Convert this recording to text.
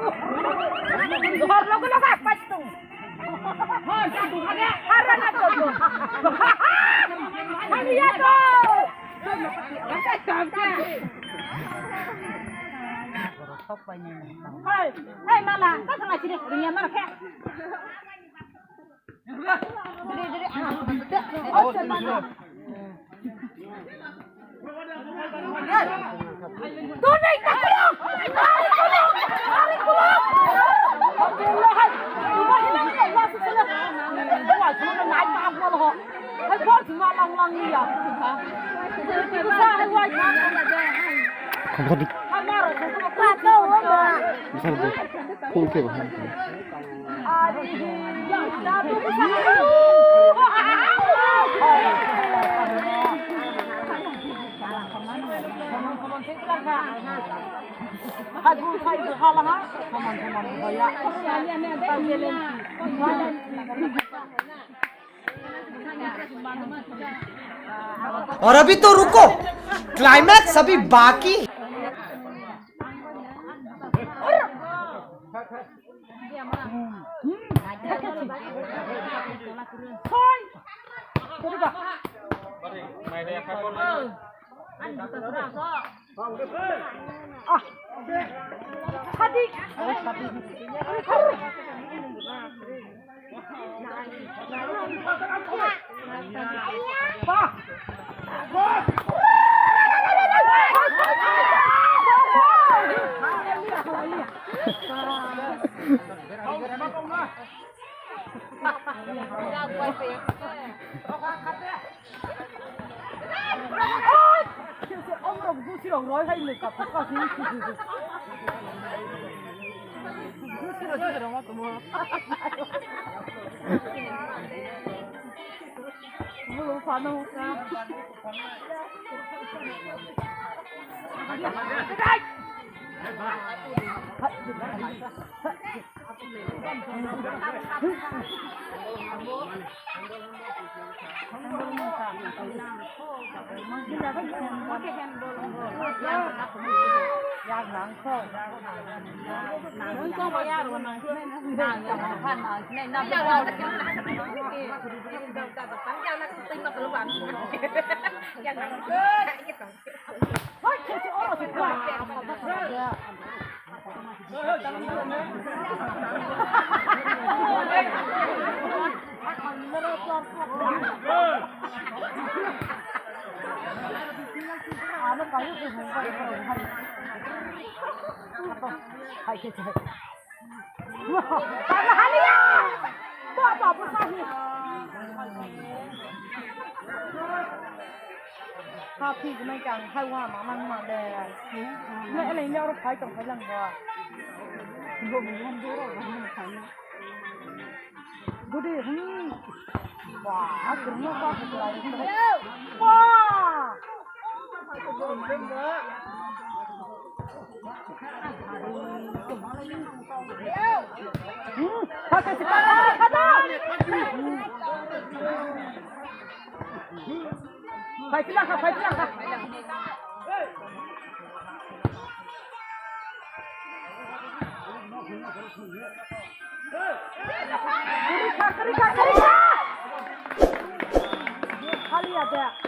Lo que lo vas pas tu. Harap na to. Ano yan to? Hey, mala, kau tengah sini, dunia mana kek? Jadi, oh, mana? Tunai tak kulung, hari kulung. Alhamdulillah, cuma hilang ni, Allah sudah. Wah, cuma naik apa loh? Hai, kau cuma lang ni ya? Besar wah, bisa di kamar, kau tahu apa? bisa di full ke bah Aduh, saya berhalang ha, teman-teman banyak. और अभी तो रुको, क्लाइमैक्स अभी बाकी। Ông Vũ Sư nói hay người cặp có gì? Vũ Sư nói gì đó mà Vũ phán đâu ra? Hà phi của mấy chàng hay hoa mà mang mà đè mẹ lấy nhau nó phải chẳng phải lần rồi rồi mình không biết rồi mình phải cứ đi wow cứng nó qua thật là wow thôi cái gì phải chứ là phải chứ là Kerika. Kali ada.